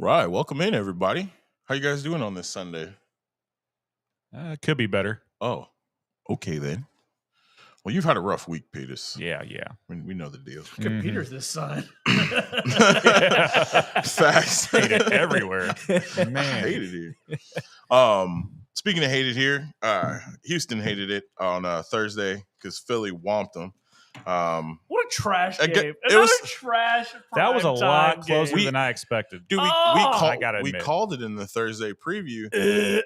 right, welcome in, everybody. How you guys doing on this Sunday? Could be better. Oh, okay then. Well, you've had a rough week, Peters. Yeah. We know the deal. Look at Peters this sign. Facts. Hate it everywhere. Man. I hated it. Speaking of hated here, Houston hated it on Thursday because Philly whomped them. What a trash game. It was trash. That was a lot closer game. than I expected. Dude, I gotta we admit. called it in the Thursday preview.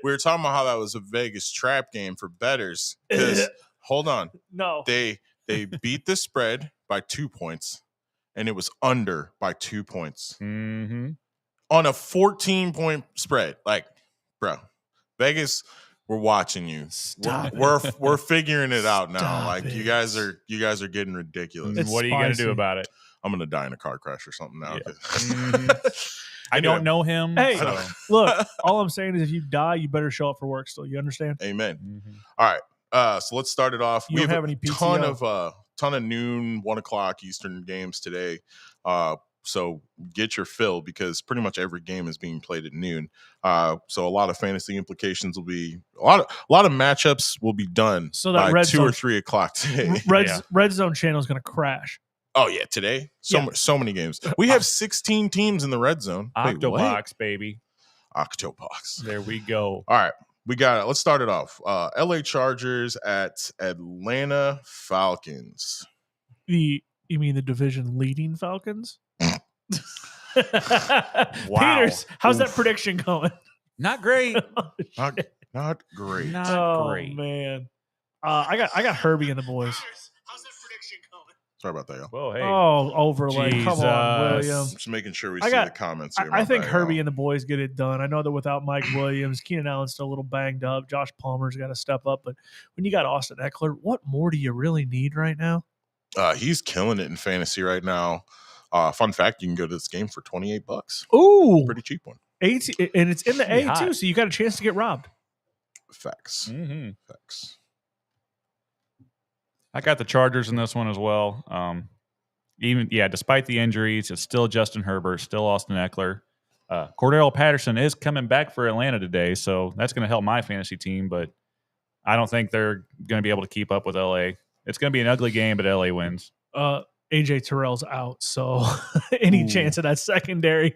We were talking about how that was a Vegas trap game for bettors. Because hold on, No. they beat the spread by 2 points, and it was under by 2 points Mm-hmm. on a 14-point spread. Like, bro, Vegas, we're watching you. Stop We're figuring it out now. Stop like it. you guys are getting ridiculous. It's What are you gonna spicy. do about it? I'm gonna die in a car crash or something now. Yeah. 'Cause- I don't know him. Hey, so. look, all I'm saying is if you die, you better show up for work still. You understand? Amen. Mhm. All right. So let's start it off. You We don't have have any a ton of noon, 1 o'clock Eastern games today. So get your fill because pretty much every game is being played at noon. So a lot of fantasy implications will be a lot of matchups will be done So that by red 2 or zone- 3 o'clock today. Red Zone channel is going to crash. Oh yeah, today so many games. We have 16 teams in the red zone. Wait, what? Octobox, baby. Octobox. There we go. All right. We got it. Let's start it off. LA Chargers at Atlanta Falcons. You mean the division leading Falcons? Wow. Peters, how's that Oof. prediction going? Not great. Not great. Not Oh great. man, I got Herbie and the boys. How's that prediction going? Sorry about that, y'all. Whoa, hey. Oh, overlay. Come on, Jesus. William. Just making sure we I see got- the comments here. I think My bad, Herbie y'all. and the boys get it done. I know that without Mike Williams, Keenan Allen's still a little banged up. Josh Palmer's got to step up. But when you got Austin Eckler, what more do you really need right now? He's killing it in fantasy right now. Fun fact: you can go to this game for $28. Ooh, Pretty cheap one. 80, and it's in the Pretty A too, hot. so you got a chance to get robbed. Facts. Mhm. Facts. I got the Chargers in this one as well. Despite the injuries, it's still Justin Herbert, still Austin Eckler. Cordell Patterson is coming back for Atlanta today, so that's going to help my fantasy team, but I don't think they're going to be able to keep up with LA. It's going to be an ugly game, but LA wins. AJ Terrell's out, so any Ooh. chance of that secondary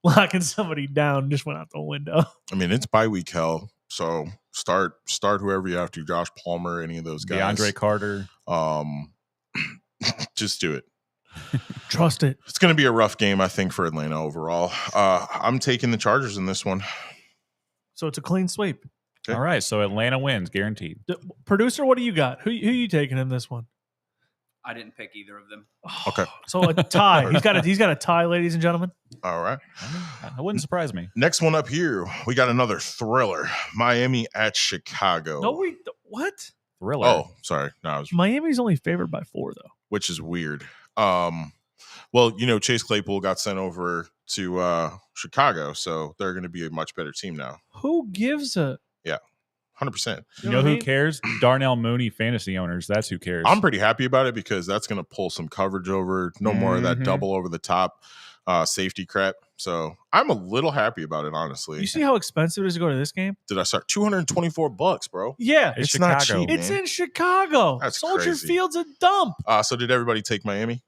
locking somebody down just went out the window. I mean, it's bye week hell. So start whoever you have to. Josh Palmer, any of those guys. DeAndre Carter. Just do it. Trust it. It's going to be a rough game, I think, for Atlanta overall. I'm taking the Chargers in this one. So it's a clean sweep. Okay. All right, so Atlanta wins, guaranteed. Producer, what do you got? Who you taking in this one? I didn't pick either of them. Okay. So a tie. He's got a tie, ladies and gentlemen. All right. That wouldn't surprise me. Next one up here, we got another thriller. Miami at Chicago. No, what? Thriller. Oh, sorry. No, I was, Miami's only favored by 4 though. which is weird. Well, Chase Claypool got sent over to Chicago, so they're going to be a much better team now. Who gives a 100%. You know what I who mean? cares? Darnell Mooney fantasy owners. That's who cares. I'm pretty happy about it because that's going to pull some coverage over. No more of that Mhm. double over the top safety crap. So I'm a little happy about it, honestly. You see how expensive it is to go to this game? Did I start $224, bro? Yeah. It's not Chicago. cheap. It's man. in Chicago. That's Soldier crazy. Field's a dump. So did everybody take Miami?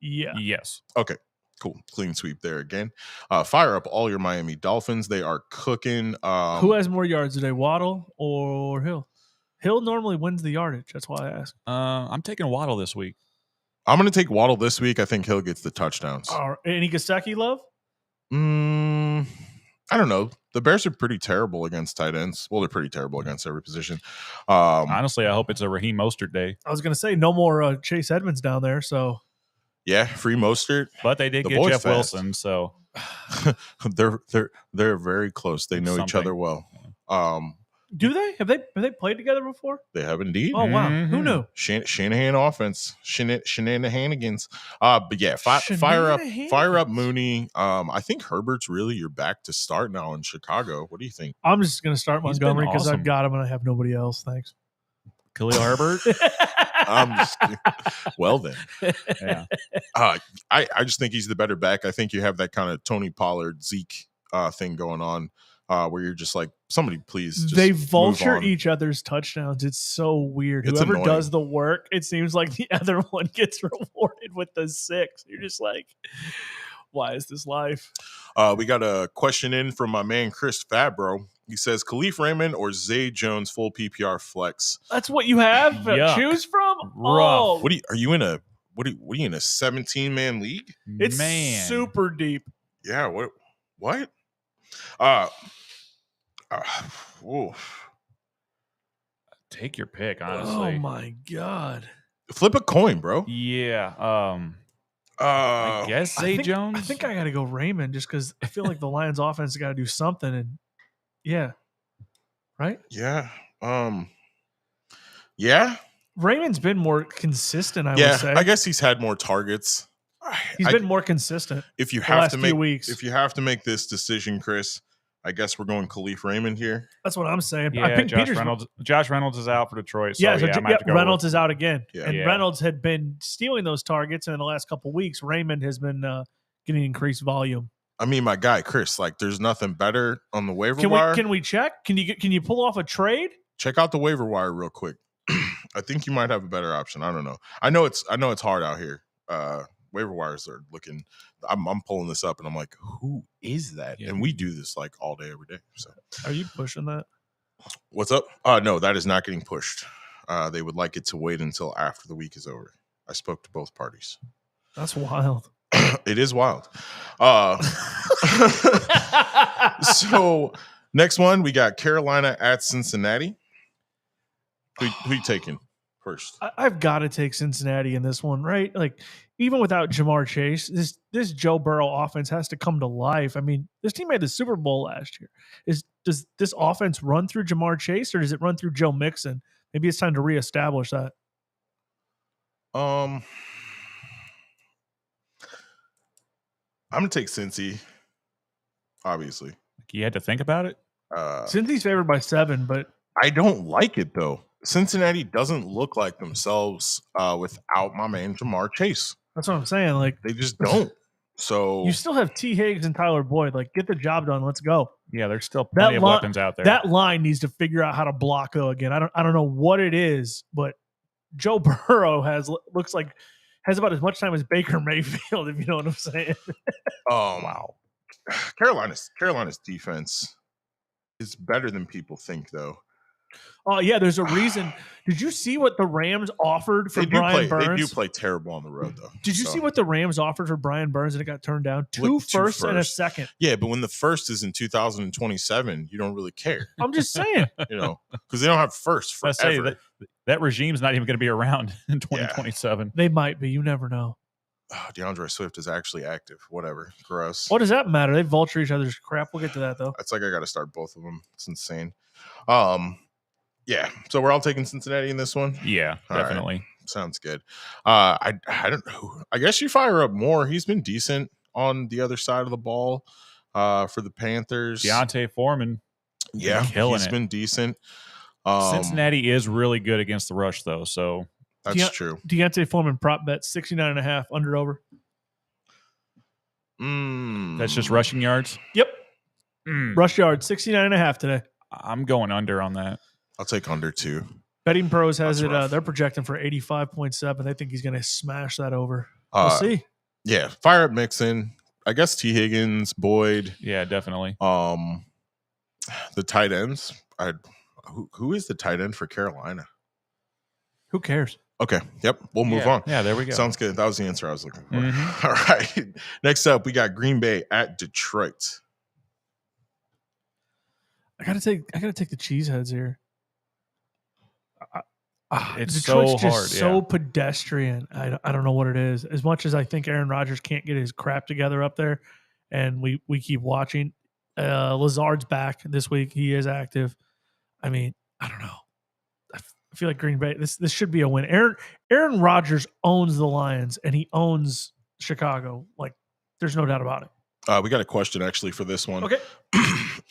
Yeah. Yes. Okay, cool. Clean sweep there again. Fire up all your Miami Dolphins. They are cooking. Who has more yards today, Waddle or Hill? Hill normally wins the yardage. That's why I ask. I'm taking Waddle this week. I'm going to take Waddle this week. I think Hill gets the touchdowns. Any Gasecki love? I don't know. The Bears are pretty terrible against tight ends. Well, they're pretty terrible against every position. Honestly, I hope it's a Raheem Mostert day. I was going to say no more Chase Edmonds down there. So Yeah, free Mostert. But they did The get boy's Jeff fast. Wilson, so they're very close. They know each Something. other well. do they have they played together before? They have indeed. Oh wow, who Mhm. knew? Shanahan offense, shenanigans. But yeah, fire up Shenanigans. Mooney. I think Herbert's really your back to start now in Chicago. What do you think? I'm just going to start He's been Montgomery because awesome. I've got him and I have nobody else. Thanks. Khalil Herbert. I'm just kidding. Well then, Yeah. I just think he's the better back. I think you have that kind of Tony Pollard, Zeke thing going on, where you're just like, somebody please just They move vulture on. each other's touchdowns. It's so weird. It's Whoever annoying. does the work, it seems like the other one gets rewarded with the 6. You're just like, why is this life? We got a question in from my man Chris Fabro. He says, Khalif Raymond or Zay Jones full PPR flex? That's what you have to Yuck. choose from? Rough. Oh, Are you in a 17-man league? it's Man. super deep. Yeah, what? Ooh. Take your pick, honestly. Oh my God. Flip a coin, bro. Yeah. I guess Zay Jones. I think I got to go Raymond just because I feel like the Lions offense got to do something. And yeah. Right? Yeah. Yeah. Raymond's been more consistent, I would Yeah. say. I guess he's had more targets. He's been more consistent. If you the have last to few make weeks. if you have to make this decision, Chris, I guess we're going Khalif Raymond here. That's what I'm saying. Yeah, I think Josh Reynolds is out for Detroit. So yeah, I might have to go Reynolds with- is out again. Yeah. And Yeah. Reynolds had been stealing those targets, and in the last couple of weeks, Raymond has been getting increased volume. I mean, my guy, Chris, like there's nothing better on the waiver wire. Can we check? Can you pull off a trade? Check out the waiver wire real quick. I think you might have a better option. I don't know. I know it's hard out here. Waiver wires are looking. I'm pulling this up and I'm like, who is that? Yeah. And we do this like all day, every day. So Are you pushing that? what's up? No, that is not getting pushed. They would like it to wait until after the week is over. I spoke to both parties. That's wild. It is wild. So next one, we got Carolina at Cincinnati. Who you taking first? I've got to take Cincinnati in this one, right? Like, even without Jamar Chase, this Joe Burrow offense has to come to life. I mean, this team made the Super Bowl last year. Does this offense run through Jamar Chase or does it run through Joe Mixon? Maybe it's time to reestablish that. I'm gonna take Cincy. Obviously, You had to think about it. Cincy's favored by 7, but I don't like it though. Cincinnati doesn't look like themselves without my man Jamar Chase. that's what I'm saying. Like, They just don't. So you still have T. Higgs and Tyler Boyd. Like, get the job done. Let's go. Yeah, there's still plenty of weapons out there. That line needs to figure out how to block though again. I don't know what it is, but Joe Burrow looks like has about as much time as Baker Mayfield, if you know what I'm saying. wow. Carolina's defense is better than people think, though. Oh yeah, there's a reason. Did you see what the Rams offered for Brian Burns? They do play terrible on the road, though. Did you see what the Rams offered for Brian Burns and it got turned down? Two What, two firsts and a firsts? second. Yeah, but when the first is in 2027, you don't really care, I'm just saying. because they don't have first I say forever. that regime's not even going to be around in 2027. They might be. You never know. Oh, DeAndre Swift is actually active. Whatever. Gross. What does that matter? They vulture each other's crap. We'll get to that though. It's like I got to start both of them. It's insane. Yeah. So we're all taking Cincinnati in this one. Yeah, All right. definitely. Sounds good. I don't know. I guess you fire up Moore. He's been decent on the other side of the ball for the Panthers. Deontay Foreman. Yeah, killing he's it. been decent. Cincinnati is really good against the rush, though. So That's true. Deontay Foreman prop bet 69.5 under over. that's just rushing yards. Yep. Mm. Rush yard 69.5 today. I'm going under on that. I'll take under 2. Betting Pros has That's it. rough. They're projecting for 85.7. They think he's going to smash that over. We'll see. Yeah, fire up Mixon. I guess T. Higgins, Boyd. Yeah, definitely. The tight ends. Who is the tight end for Carolina? Who cares? Okay. Yep. We'll move Yeah. on. Yeah, there we go. Sounds good. That was the answer I was looking for. Mhm. All right. Next up, we got Green Bay at Detroit. I gotta take the cheeseheads here. It's Detroit's so just hard, so yeah. pedestrian. I don't know what it is. As much as I think Aaron Rodgers can't get his crap together up there, and we keep watching. Lazard's back this week. He is active. I mean, I don't know. I feel like Green Bay. This should be a win. Aaron Rodgers owns the Lions and he owns Chicago. Like, there's no doubt about it. We got a question actually for this one. Okay.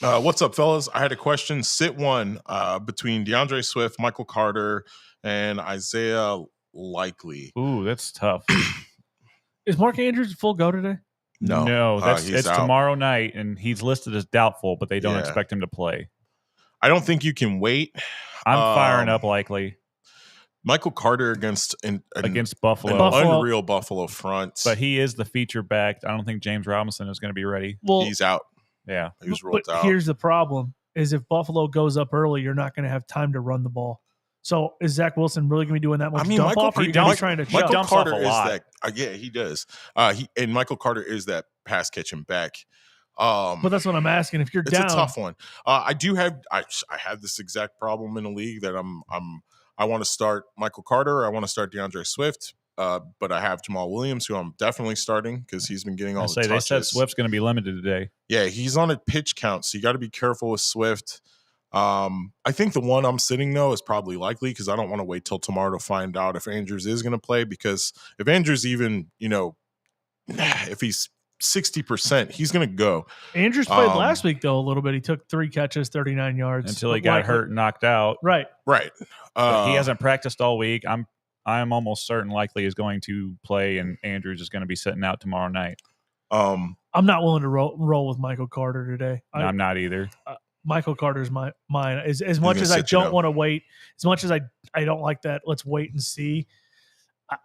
What's up, fellas? I had a question. Sit one between DeAndre Swift, Michael Carter, and Isaiah likely. Ooh, that's tough. Is Mark Andrews full go today? No, that's he's it's out. tomorrow night, and he's listed as doubtful, but they don't Yeah. expect him to play. I don't think you can wait. I'm firing up likely Michael Carter against Buffalo. an unreal Buffalo front. But he is the feature back. I don't think James Robinson is going to be ready. Well, he's out. Yeah. He was ruled but out. here's the problem: is if Buffalo goes up early, you're not going to have time to run the ball. So is Zach Wilson really going to be doing that much dump off? Or are you going to be trying to Michael dump Carter off a is lot. that. Yeah, he does. And Michael Carter is that pass catching back. But that's what I'm asking. If you're it's down, a tough one. I have this exact problem in a league that I want to start Michael Carter. I want to start DeAndre Swift. But I have Jamal Williams, who I'm definitely starting because he's been getting all the touches. They said Swift's going to be limited today. Yeah, he's on a pitch count, so you got to be careful with Swift. I think the one I'm sitting though is probably likely because I don't want to wait till tomorrow to find out if Andrews is going to play, because if Andrews even, if he's 60%, he's going to go. Andrews played last week though a little bit. He took 3 catches, 39 yards until he got hurt and knocked out. Right. He hasn't practiced all week. I'm almost certain likely is going to play, and Andrews is going to be sitting out tomorrow night. I'm not willing to roll with Michael Carter today. I'm not either. Michael Carter's mine. As much as I don't want to wait, as much as I don't like that, let's wait and see.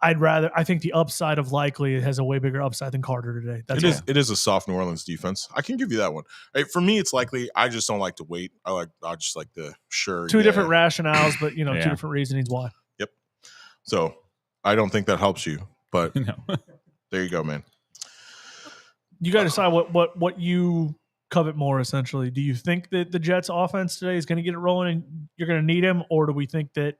I think the upside of likely has a way bigger upside than Carter today. It is a soft New Orleans defense. I can give you that one. For me, it's likely. I just don't like to wait. I just like the sure. Two different rationales, but two different reasonings why. Yep. So I don't think that helps you, but no. There you go, man. You got to decide what you covet more, essentially. Do you think that the Jets offense today is going to get it rolling and you're going to need him, or do we think that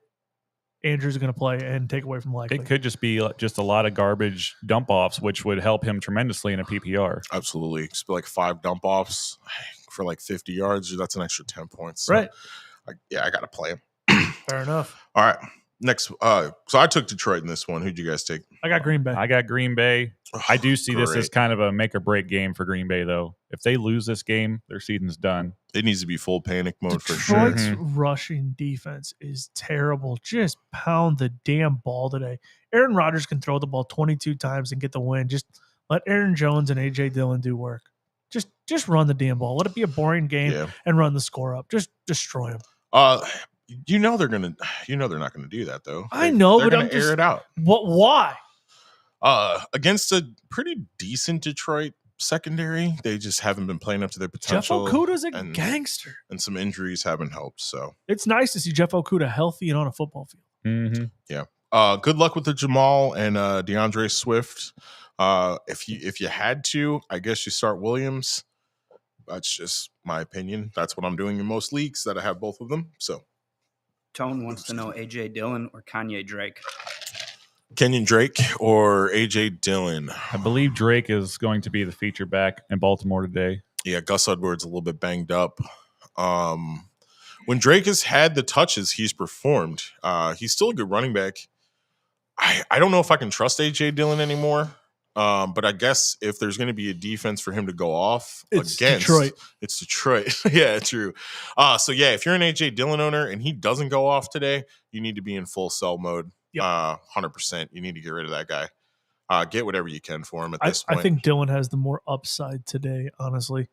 Andrews is going to play and take away from likely? It could just be just a lot of garbage dump offs, which would help him tremendously in a PPR. Absolutely. It's like 5 dump offs for like 50 yards. That's an extra 10 points. So right. I got to play him. Fair enough. All right. Next. So I took Detroit in this one. Who'd you guys take? I got Green Bay. I do see this as kind of a make or break game for Green Bay, though. If they lose this game, their season's done. It needs to be full panic mode for sure. Detroit's rushing defense is terrible. Just pound the damn ball today. Aaron Rodgers can throw the ball 22 times and get the win. Just let Aaron Jones and A.J. Dillon do work. Just run the damn ball. Let it be a boring game and run the score up. Just destroy them. They're not gonna do that though. I know, they're but gonna air it out. Why? Against a pretty decent Detroit secondary, they just haven't been playing up to their potential. Jeff Okuda's a gangster, and some injuries haven't helped. So it's nice to see Jeff Okuda healthy and on a football field. Mm-hmm. Yeah. Good luck with the Jamal and DeAndre Swift. If you had to, I guess you start Williams. That's just my opinion. That's what I'm doing in most leagues that I have both of them. So. Tone wants to know A.J. Dillon or Kanye Drake. Kenyon Drake or A.J. Dillon? I believe Drake is going to be the feature back in Baltimore today. Yeah, Gus Edwards a little bit banged up. When Drake has had the touches, he's performed. He's still a good running back. I don't know if I can trust A.J. Dillon anymore. But I guess if there's going to be a defense for him to go off against, it's Detroit. Yeah, true. So yeah, if you're an A.J. Dillon owner and he doesn't go off today, you need to be in full sell mode. 100%. You need to get rid of that guy. Get whatever you can for him at this point. I think Dillon has the more upside today, honestly.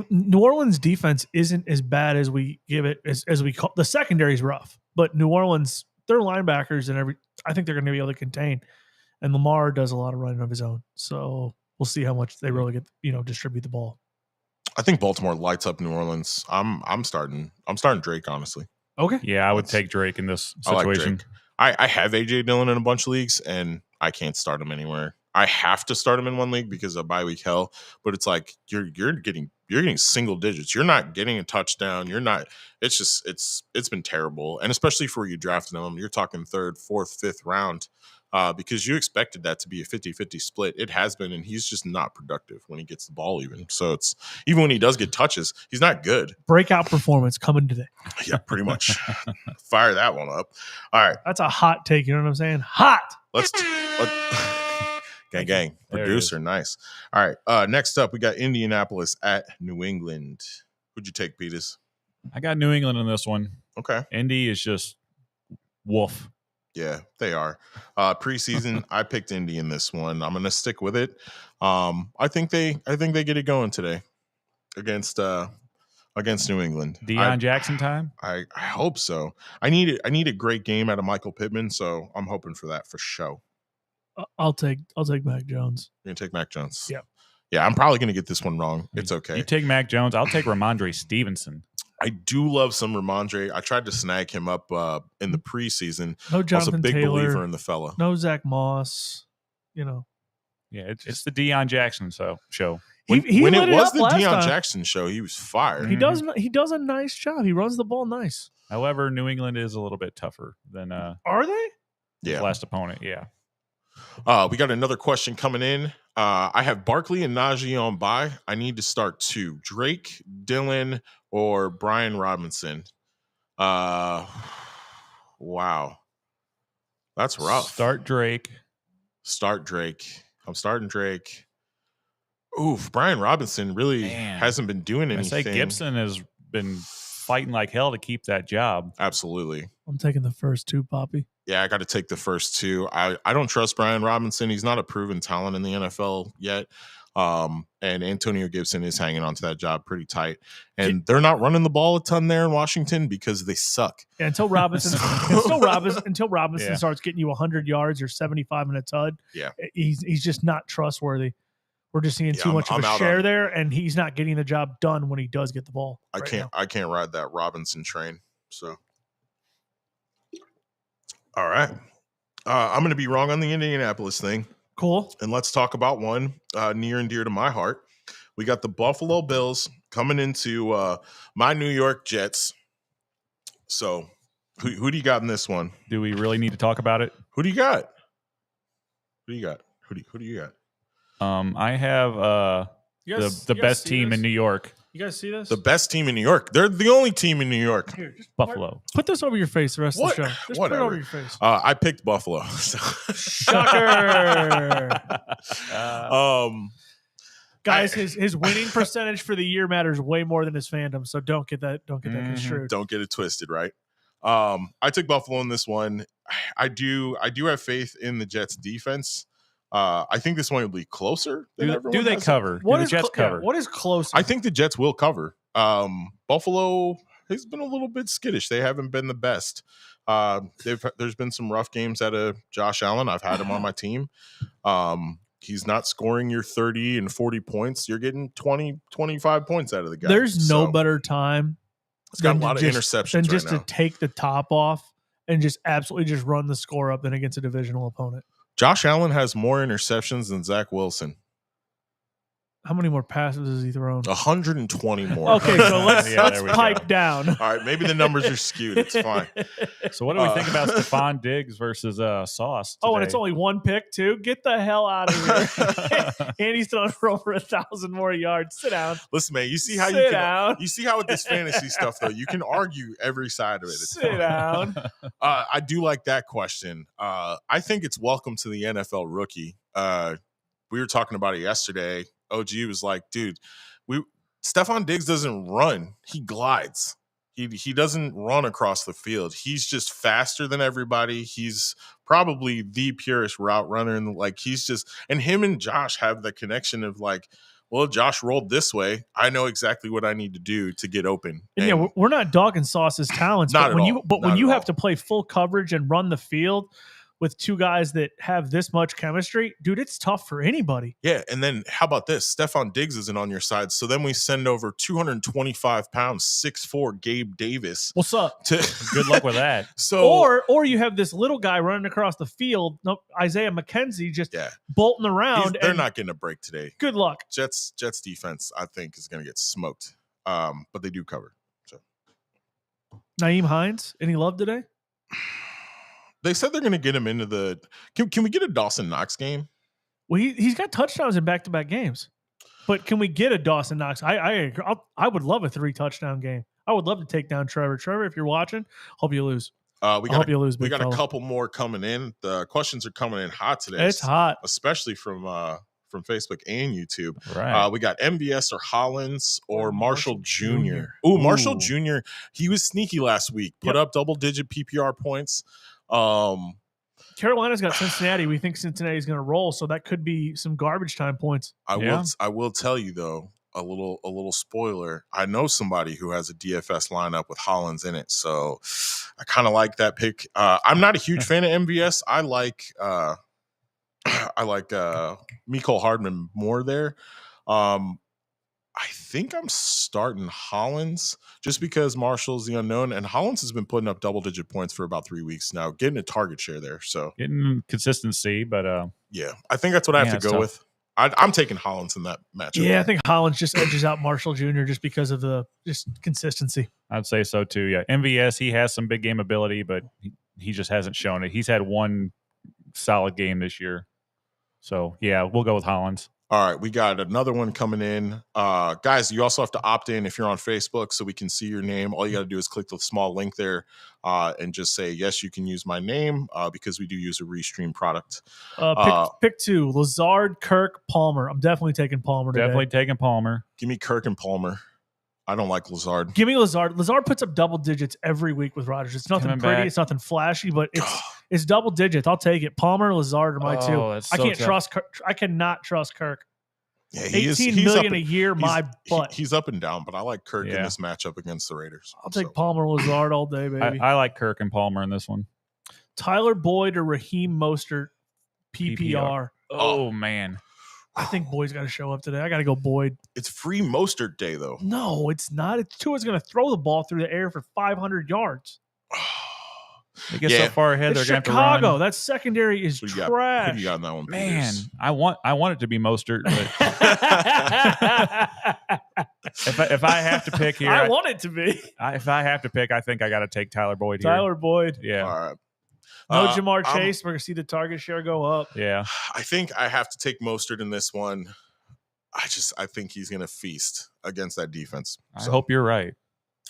New Orleans defense isn't as bad as we give it, as we call. The secondary is rough, but New Orleans, their linebackers and I think they're going to be able to contain. And Lamar does a lot of running of his own. So we'll see how much they really get, distribute the ball. I think Baltimore lights up New Orleans. I'm starting Drake, honestly. Okay. Yeah, I would take Drake in this situation. I have A.J. Dillon in a bunch of leagues, and I can't start him anywhere. I have to start him in one league because of bye week hell. But it's like you're getting single digits. You're not getting a touchdown. You're not. It's just it's been terrible, and especially for you drafting him, you're talking 3rd, 4th, 5th round. Because you expected that to be a 50-50 split. It has been, and he's just not productive when he gets the ball even. So it's even when he does get touches, he's not good. Breakout performance coming today. Yeah, pretty much. Fire that one up. All right. That's a hot take. You know what I'm saying? Hot. Let's gang. Producer, nice. All right. Next up, we got Indianapolis at New England. Who'd you take, Peters? I got New England in this one. Okay. Indy is just woof. Yeah, they are. Preseason, I picked Indy in this one. I'm gonna stick with it. I think they get it going today against New England. Deion Jackson time. I hope so. I need a great game out of Michael Pittman, so I'm hoping for that for show. I'll take Mac Jones. You're gonna take Mac Jones. Yeah. Yeah, I'm probably gonna get this one wrong. It's okay. You take Mac Jones. I'll take Ramondre Stevenson. I do love some Ramondre. I tried to snag him up in the preseason. No Jonathan I was a big Taylor, believer in the fella. No Zach Moss. Yeah, it's the Deion Jackson show. When it was the Deion time. Jackson show, he was fired. He does a nice job. He runs the ball nice. However, New England is a little bit tougher than are they? His last opponent. Yeah. We got another question coming in. I have Barkley and Najee on bye. I need to start 2. Drake, Dylan, or Brian Robinson. Wow. That's rough. Start Drake. I'm starting Drake. Oof, Brian Robinson really hasn't been doing anything. I say Gibson has been fighting like hell to keep that job. Absolutely. I'm taking the first 2, Poppy. Yeah, I got to take the first 2. I don't trust Brian Robinson. He's not a proven talent in the NFL yet. And Antonio Gibson is hanging on to that job pretty tight. And they're not running the ball a ton there in Washington because they suck. Yeah, until Robinson starts getting you 100 yards or 75 in a tud. Yeah. He's just not trustworthy. We're just seeing too much of a share there, and he's not getting the job done when he does get the ball. I can't ride that Robinson train. So, all right, I'm going to be wrong on the Indianapolis thing. Cool. And let's talk about one near and dear to my heart. We got the Buffalo Bills coming into my New York Jets. So, who do you got in this one? Do we really need to talk about it? Who do you got? Who do you got? I have the best team in New York. You guys see this? The best team in New York. They're the only team in New York. Here, Buffalo. Put this over your face the rest of the show. Just Whatever. put it over your face. I picked Buffalo. So. Shocker. Guys, his winning percentage for the year matters way more than his fandom. So don't get that construed. Don't get it twisted, right? I took Buffalo in this one. I do have faith in the Jets defense. I think this one will be closer than everyone. Do they cover? Do the Jets cover? What is closer? I think the Jets will cover. Buffalo has been a little bit skittish. They haven't been the best. There's been some rough games out of Josh Allen. I've had him on my team. He's not scoring your 30 and 40 points. You're getting 20, 25 points out of the guy. There's no better time. It's got a lot of interceptions than just right now. to take the top off and just absolutely just run the score up than against a divisional opponent. Josh Allen has more interceptions than Zach Wilson. How many more passes has he thrown? 120 more. Okay, so let's pipe down. All right, maybe the numbers are skewed. It's fine. So what do we think about Stephon Diggs versus Sauce today? Oh, and it's only one pick, too? Get the hell out of here. And he's throwing for over 1,000 more yards. Sit down. Listen, man, you see how with this fantasy stuff, though, you can argue every side of it. Sit down. I do like that question. I think it's welcome to the NFL rookie. We were talking about it yesterday. OG was like, dude, Stephon Diggs doesn't run. He glides. He doesn't run across the field. He's just faster than everybody. He's probably the purest route runner. And and him and Josh have the connection of like, well, Josh rolled this way. I know exactly what I need to do to get open. And yeah, we're not dogging Sauce's talents. Not when you have to play full coverage and run the field with two guys that have this much chemistry, dude, it's tough for anybody. Yeah, and then how about this? Stephon Diggs isn't on your side, so then we send over 225 pounds, 6'4" Gabe Davis. What's up? Good luck with that. Or you have this little guy running across the field, Isaiah McKenzie, just bolting around. They're not getting a break today. Good luck. Jets defense, I think, is going to get smoked, but they do cover. So, Nyheim Hines, any love today? They said they're going to get him into the. Can we get a Dawson Knox game? Well, he's got touchdowns in back-to-back games, but can we get a Dawson Knox? I would love a 3-touchdown game. I would love to take down Trevor. Trevor, if you're watching, hope you lose. We got a couple more coming in. The questions are coming in hot today. It's hot, especially from Facebook and YouTube. Right. We got MVS or Hollins or Marshall Jr. Ooh, Marshall Jr. He was sneaky last week. Put up double-digit PPR points. Carolina's got Cincinnati. We think Cincinnati's going to roll, so that could be some garbage time points. I will tell you though, a little spoiler. I know somebody who has a DFS lineup with Hollins in it, so I kind of like that pick. I'm not a huge fan of MVS. I like Mecole Hardman more there. I think I'm starting Hollins just because Marshall's the unknown, and Hollins has been putting up double-digit points for about 3 weeks now, getting a target share there. So getting consistency, but yeah, I think that's what I have to go with. I'm taking Hollins in that matchup. Yeah, I think Hollins just edges out Marshall Jr. just because of the just consistency. I'd say so too. Yeah, MVS, he has some big game ability, but he just hasn't shown it. He's had one solid game this year. So yeah, we'll go with Hollins. All right, we got another one coming in. Guys, you also have to opt in if you're on Facebook so we can see your name. All you got to do is click the small link there and just say, yes, you can use my name because we do use a Restream product. Pick 2, Lazard, Kirk, Palmer. I'm definitely taking Palmer today. Definitely taking Palmer. Give me Kirk and Palmer. I don't like Lazard. Give me Lazard. Lazard puts up double digits every week with Rodgers. It's nothing pretty. It's nothing flashy, but it's double digits. I'll take it. Palmer, Lazard are my two. I can't trust Kirk. I cannot trust Kirk. Yeah, he's million a year, my butt. He's up and down, but I like Kirk in this matchup against the Raiders. I'll take Palmer, Lazard all day, baby. I like Kirk and Palmer in this one. Tyler Boyd or Raheem Mostert, PPR. Oh, man. I think Boyd's got to show up today. I got to go Boyd. It's free Mostert day, though. No, it's not. It's Tua's going to throw the ball through the air for 500 yards. They get so far ahead, they're going to have to run. That secondary is trash. What do you got on that one, man? Peters? I want it to be Mostert, but if I have to pick here, I want it to be. If I have to pick, I think I got to take Tyler Boyd here. Tyler Boyd, yeah. All right. No Jamar Chase. We're gonna see the target share go up. Yeah, I think I have to take Mostert in this one. I think he's gonna feast against that defense. I hope you're right.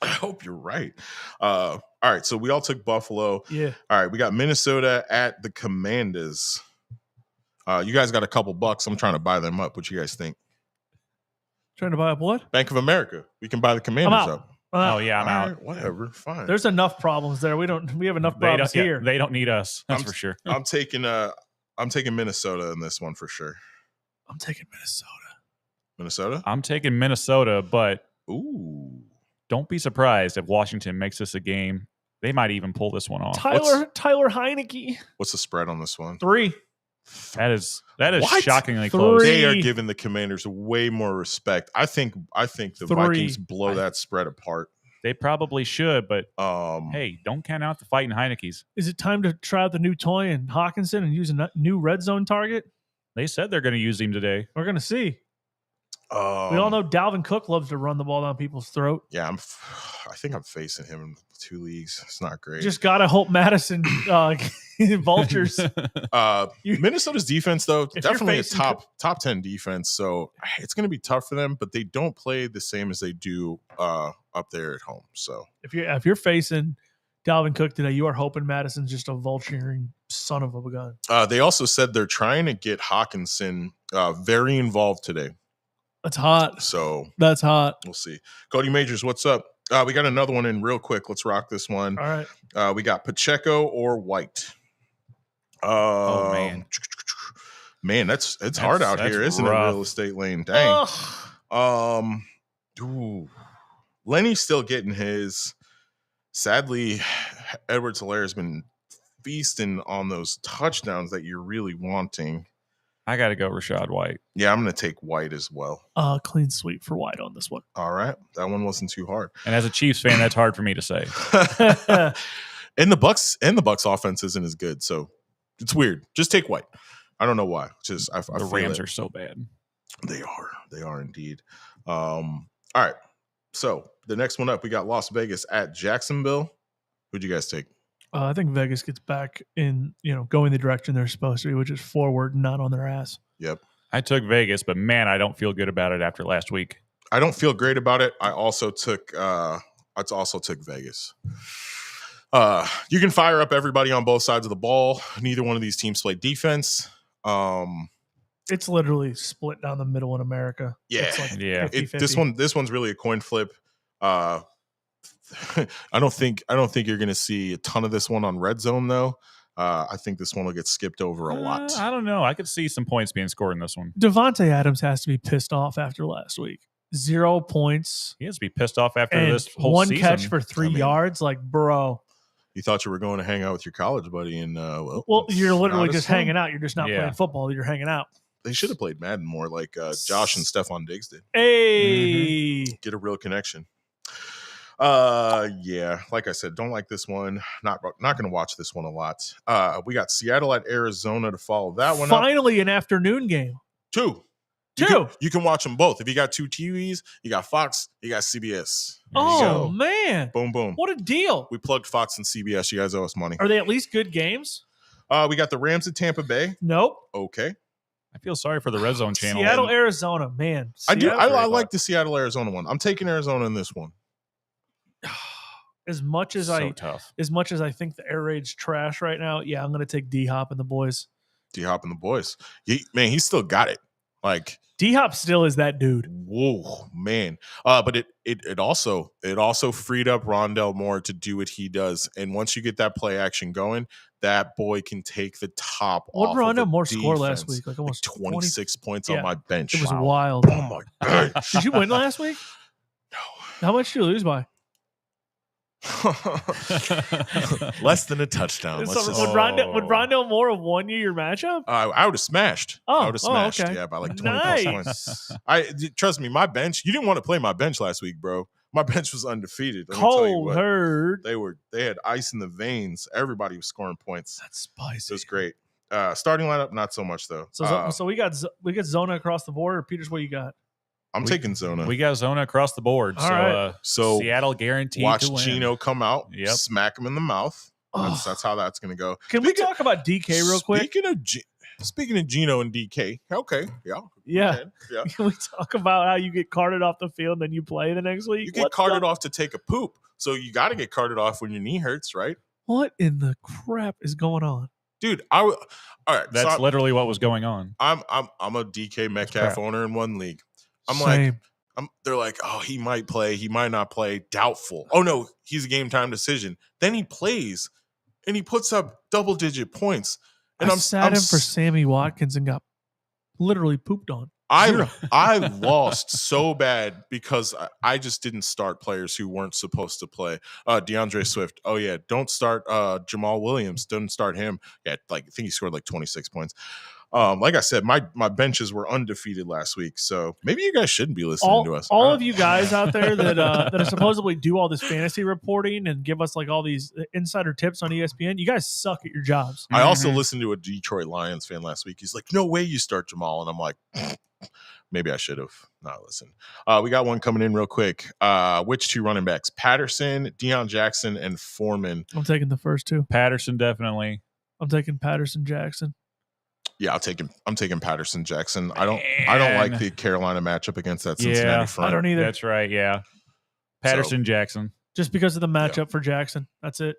I hope you're right. All right, so we all took Buffalo. Yeah. All right, we got Minnesota at the Commanders. You guys got a couple bucks. I'm trying to buy them up. What you guys think? Trying to buy up what? Bank of America. We can buy the Commanders up. Oh yeah, I'm out. Right, whatever, fine. There's enough problems there. We have enough problems here. They don't need us. That's for sure. I'm taking Minnesota in this one for sure. I'm taking Minnesota. Minnesota? I'm taking Minnesota, but ooh, don't be surprised if Washington makes this a game. They might even pull this one off. Tyler Heineke. What's the spread on this one? 3. That is shockingly close. They are giving the Commanders way more respect. I think the 3. Vikings blow that spread apart. They probably should, but hey, don't count out the fighting Heineke's. Is it time to try out the new toy in Hawkinson and use a new red zone target? They said they're going to use him today. We're going to see. We all know Dalvin Cook loves to run the ball down people's throat. Yeah, I think I'm facing him in 2 leagues. It's not great. Just gotta hope Madison vultures. Minnesota's defense, though, definitely a top 10 defense. So it's going to be tough for them, but they don't play the same as they do up there at home. So if you're facing Dalvin Cook today, you are hoping Madison's just a vulturing son of a gun. They also said they're trying to get Hawkinson very involved today. That's hot. So that's hot. We'll see. Cody Majors, what's up? We got another one in real quick. Let's rock this one. All right. We got Pacheco or White. Oh man, it's hard out here, isn't it? Real estate lane. Dang. Lenny's still getting his. Sadly, Edwards-Helaire has been feasting on those touchdowns that you're really wanting. I got to go Rachaad White. Yeah, I'm going to take White as well. Clean sweep for White on this one. All right. That one wasn't too hard. And as a Chiefs fan, that's hard for me to say. And the Bucks offense isn't as good, so it's weird. Just take White. I don't know why. Just the Rams are so bad. They are indeed. All right. So the next one up, we got Las Vegas at Jacksonville. Who'd you guys take? I think Vegas gets back in, going the direction they're supposed to be, which is forward, not on their ass. Yep. I took Vegas, but man, I don't feel good about it after last week. I don't feel great about it. I also took Vegas. You can fire up everybody on both sides of the ball. Neither one of these teams play defense. It's literally split down the middle in America. Yeah. It's like 50-50. This one's really a coin flip. I don't think you're going to see a ton of this one on Red Zone though. I think this one will get skipped over a lot. I don't know. I could see some points being scored in this one. Devontae Adams has to be pissed off after last week. 0 points. He has to be pissed off after And this whole one season. catch for 3 I mean, yards. Like, bro. You thought you were going to hang out with your college buddy, and Well, you're literally just hanging out. You're just not Yeah. playing football. You're hanging out. They should have played Madden more, like Josh and Stephon Diggs did. Hey. Get a real connection. Yeah, like I said, don't like this one. Not going to watch this one a lot. We got Seattle at Arizona to follow that one up. Finally, an afternoon game. Two. You can watch them both. If you got 2 TVs, you got Fox, you got CBS. There you Oh, go. man. Boom, boom. What a deal. We plugged Fox and CBS. You guys owe us money. Are they at least good games? We got the Rams at Tampa Bay. Nope. Okay. I feel sorry for the Red Zone channel. Seattle, Arizona. Man. I do. Seattle- I like the Seattle, Arizona one. I'm taking Arizona in this one. As much as tough. as much as I think the air raid's trash right now, yeah, I'm going to take D-Hop and the boys. D-Hop and the boys. He still got it. Like, D-Hop still is that dude. whoa, man. But it also freed up Rondell Moore to do what he does. And once you get that play action going, that boy can take the top What off did of the Rondell Moore score last defense. week? Like almost 26 points Yeah. on my bench. It was Wow. wild. Oh my god. Did you win last week? No. How much did you lose by? Less than a touchdown. So Let's just- would Rondell Moore have won you your matchup? I would have smashed. I would have smashed. okay. Yeah, by like 20 points. Nice. Trust me, my bench. You didn't want to play my bench last week, bro. My bench was undefeated. Let me tell you Cold what. herd. They had ice in the veins. Everybody was scoring points. That's It spicy. was great. Starting lineup, not so much though. So we got Zona across the border. Peters, what you got? I'm taking Zona. We got Zona across the board. All so right. So Seattle guaranteed watch to win. Gino come out, Yep. smack him in the mouth. Oh. That's how that's going to go. Can we talk about DK real quick? Speaking of Gino and DK, okay, yeah, Yeah. yeah. Can we talk about how you get carted off the field and then you play the next week? You get carted off to take a poop, so you got to get carted off when your knee hurts, right? What in the crap is going on? Dude, all right. That's so literally what was going on. I'm a DK Metcalf crap. owner in one league. I'm Same. like, they're like, oh, he might play, he might not play, doubtful. Oh no, he's a game time decision. Then he plays, and he puts up double-digit points. And I sat him for Sammy Watkins and got literally pooped on. I lost so bad because I just didn't start players who weren't supposed to play. DeAndre Swift. Oh yeah, don't start Jamal Williams. Don't start him. Yeah, like I think he scored like 26 points. Like I said, my benches were undefeated last week, so maybe you guys shouldn't be listening to us. All of you guys out there that that supposedly do all this fantasy reporting and give us like all these insider tips on ESPN, you guys suck at your jobs. I also listened to a Detroit Lions fan last week. He's like, "No way you start Jamal," and I'm like, maybe I should have not listened. We got one coming in real quick. Which 2 running backs? Patterson, Deion Jackson, and Foreman. I'm taking the first 2. Patterson definitely. I'm taking Patterson Jackson. Yeah, I'm taking Patterson Jackson. I don't like the Carolina matchup against that Cincinnati front. I don't either. That's right. Yeah. Patterson Jackson. Just because of the matchup for Jackson. That's it.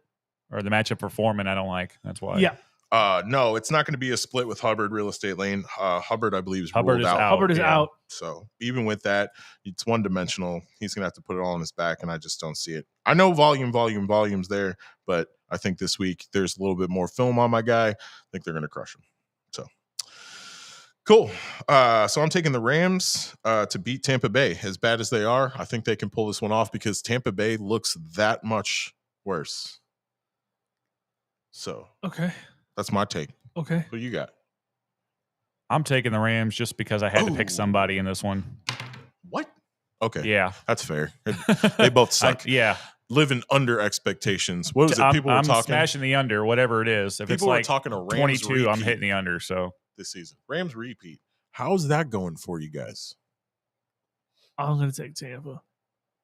Or the matchup for Foreman, I don't like. That's why. Yeah. No, it's not going to be a split with Hubbard real estate lane. Hubbard, I believe, is Hubbard ruled is out. out. Hubbard is yeah. out. So even with that, it's one dimensional. He's going to have to put it all on his back, and I just don't see it. I know volume's there, but I think this week there's a little bit more film on my guy. I think they're going to crush him. So cool. So I'm taking the Rams to beat Tampa Bay. As bad as they are, I think they can pull this one off because Tampa Bay looks that much worse. So Okay. that's my take. Okay. What you got? I'm taking the Rams just because I had to pick somebody in this one. What? Okay. Yeah. That's fair. They both suck. Yeah. Living under expectations. What was it? People I'm were talking. smashing the under, whatever it is. If People it's were like talking a Rams 22, I'm repeat hitting the under. So this season. Rams repeat. How's that going for you guys? I'm going to take Tampa.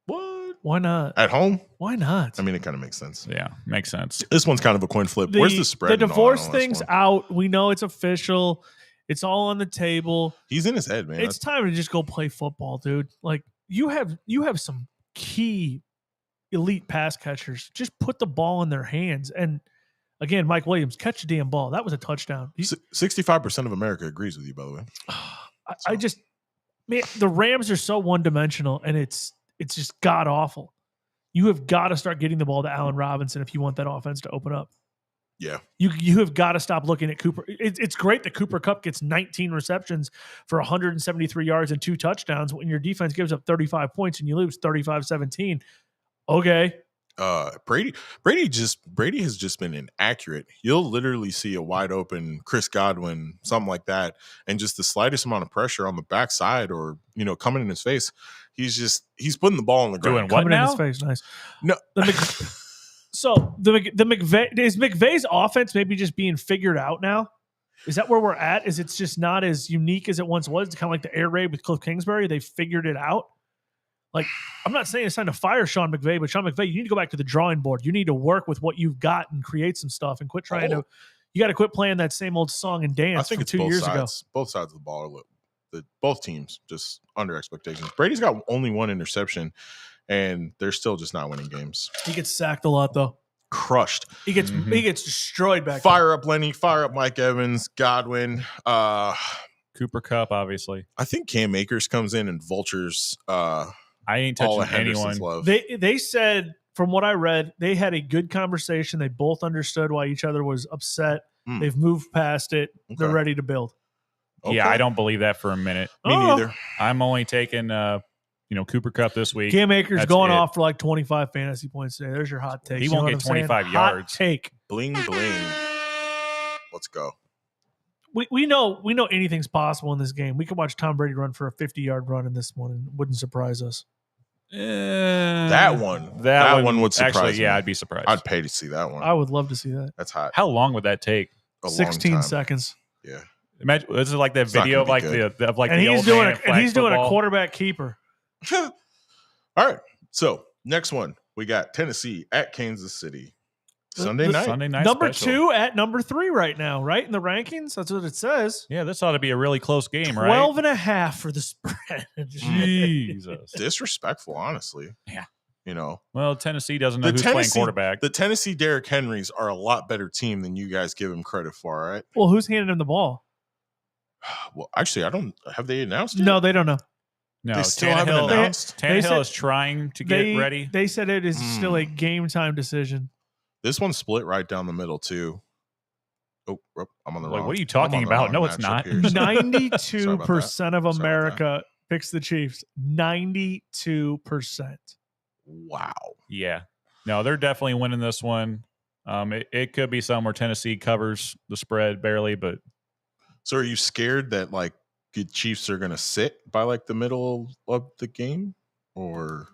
What? Why not? At home? Why not? I mean, it kind of makes sense. yeah, makes sense. This one's kind of a coin flip. Where's the spread? The and all divorce on this thing's one? out. We know it's official. It's all on the table. He's in his head, man. It's time to just go play football, dude. Like you have some key elite pass catchers. Just put the ball in their hands. And again, Mike Williams, catch the damn ball. That was a touchdown. 65% of America agrees with you, by the way. I just, man, the Rams are so one dimensional, and it's just god awful. You have got to start getting the ball to Allen Robinson if you want that offense to open up. Yeah. You have got to stop looking at Cooper. It's great that Cooper Kupp gets 19 receptions for 173 yards and 2 touchdowns when your defense gives up 35 points and you lose 35-17. Okay. Brady has just been inaccurate. You'll literally see a wide open Chris Godwin, something like that, and just the slightest amount of pressure on the backside or coming in his face. He's putting the ball on the ground. Doing what Coming now? in his face. Nice. No. So the McVay is McVay's offense maybe just being figured out now? Is that where we're at? Is it's just not as unique as it once was? It's kind of like the air raid with Cliff Kingsbury. They figured it out. Like, I'm not saying it's time to fire Sean McVay, but Sean McVay, you need to go back to the drawing board. You need to work with what you've got and create some stuff and quit trying to. You got to quit playing that same old song and dance. I think it's 2 years ago. Both sides of the ball. Both teams just under expectations. Brady's got only 1 interception, and they're still just not winning games. He gets sacked a lot though. Crushed. He gets destroyed back. Fire up Lenny. Fire up Mike Evans. Godwin. Cooper Kupp, obviously. I think Cam Akers comes in and vultures. I ain't all touching of Henderson's anyone. love. They said, from what I read, they had a good conversation. They both understood why each other was upset. They've moved past it. Okay. They're ready to build. Okay. Yeah, I don't believe that for a minute. Me neither. I'm only taking Cooper Kupp this week. Cam Akers going off for like 25 fantasy points today. There's your hot take. He won't get 25 yards. Hot take. Bling bling. Let's go. We know anything's possible in this game. We could watch Tom Brady run for a 50-yard run in this one, and it wouldn't surprise us. That one would surprise me. Yeah, I'd be surprised. I'd pay to see that one. I would love to see that. That's hot. How long would that take? 16 seconds. Yeah. Imagine this is like that video of like and he's doing a quarterback keeper. All right. So next one, we got Tennessee at Kansas City. Sunday night. Number special. 2 at number 3 right now, right? In the rankings. That's what it says. Yeah, this ought to be a really close game, 12 and a half for the spread. Jesus. Disrespectful, honestly. Yeah. Well, Tennessee doesn't know who's playing quarterback. The Tennessee Derrick Henrys are a lot better team than you guys give him credit for, all right? Well, who's handing him the ball? Well, actually, have they announced it? No, they don't know. No, they still haven't announced. Tannehill is trying to get ready. They said it is still a game time decision. This one's split right down the middle, too. Oh, I'm on the wrong. What are you talking about? No, it's not. 92% of America picks the Chiefs. 92%. Wow. Yeah. No, they're definitely winning this one. It could be somewhere Tennessee covers the spread barely, but. So are you scared that the Chiefs are going to sit by the middle of the game? Or,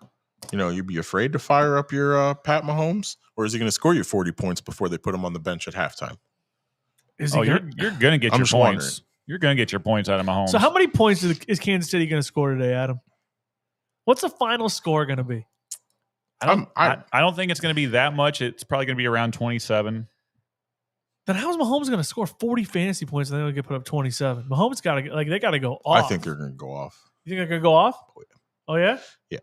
you'd be afraid to fire up your Pat Mahomes? Or is he going to score you 40 points before they put him on the bench at halftime? You're going to get your points. Wondering. You're going to get your points out of Mahomes. So how many points is Kansas City going to score today, Adam? What's the final score going to be? I don't think it's going to be that much. It's probably going to be around 27. Then how's Mahomes going to score 40 fantasy points and then he'll get put up 27? Mahomes got to they got to go off. I think they're going to go off. You think they're going to go off? Oh yeah. Yeah.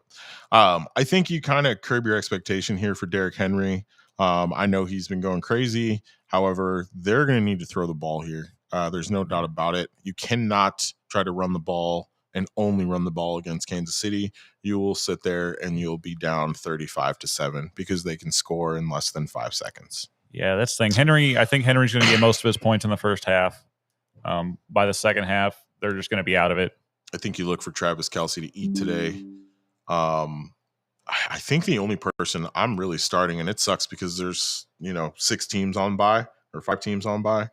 I think you kind of curb your expectation here for Derrick Henry. I know he's been going crazy. However, they're going to need to throw the ball here. There's no doubt about it. You cannot try to run the ball and only run the ball against Kansas City. You will sit there and you'll be down 35-7 because they can score in less than 5 seconds. Yeah, that's the thing. I think Henry's going to get most of his points in the first half. By the second half, they're just going to be out of it. I think you look for Travis Kelce to eat today. I think the only person I'm really starting, and it sucks because there's 6 teams on bye or 5 teams on bye.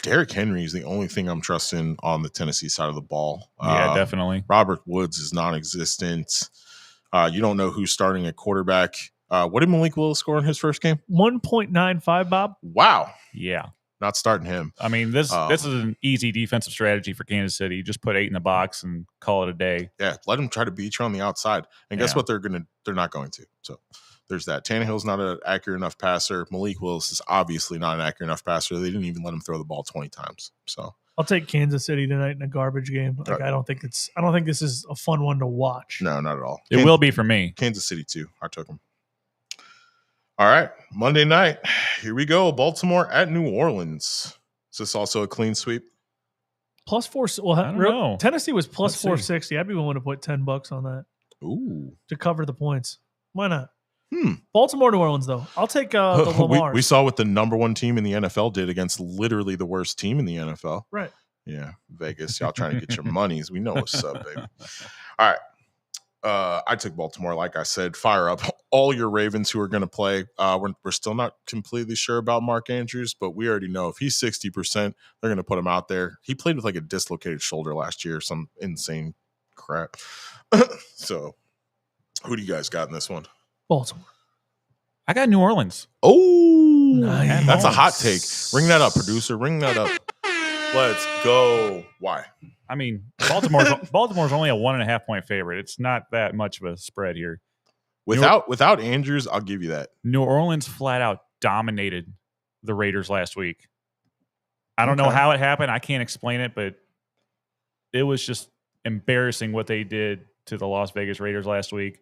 Derrick Henry is the only thing I'm trusting on the Tennessee side of the ball. Yeah, definitely. Robert Woods is non-existent. You don't know who's starting at quarterback. What did Malik Willis score in his first game? 1.95, Bob. Wow. Yeah. Not starting him. I mean, this is an easy defensive strategy for Kansas City. Just put 8 in the box and call it a day. Yeah, let them try to beat you on the outside. And guess what? They're not going to. So there's that. Tannehill's not an accurate enough passer. Malik Willis is obviously not an accurate enough passer. They didn't even let him throw the ball 20 times. So I'll take Kansas City tonight in a garbage game. I don't think this is a fun one to watch. No, not at all. It will be for me. Kansas City too. I took them. All right, Monday night. Here we go. Baltimore at New Orleans. Is this also a clean sweep? +4. Well, I don't know. Tennessee was +460. I'd be willing to put $10 on that. Ooh, to cover the points. Why not? Baltimore, New Orleans, though. I'll take the Lamars. We saw what the number one team in the NFL did against literally the worst team in the NFL. Right. Yeah, Vegas, y'all trying to get your monies. We know what's up, baby. All right. I took Baltimore, like I said. Fire up all your Ravens who are going to play. We're still not completely sure about Mark Andrews, but we already know if he's 60%, they're going to put him out there. He played with like a dislocated shoulder last year, some insane crap. So, who do you guys got in this one? Baltimore. I got New Orleans. Oh, Nice. that's a hot take. Ring that up, producer. Ring that up. Let's go. Why? I mean, Baltimore's only a 1.5 point favorite. It's not that much of a spread here. Without Andrews, I'll give you that. New Orleans flat out dominated the Raiders last week. I don't know how it happened. I can't explain it, but it was just embarrassing what they did to the Las Vegas Raiders last week.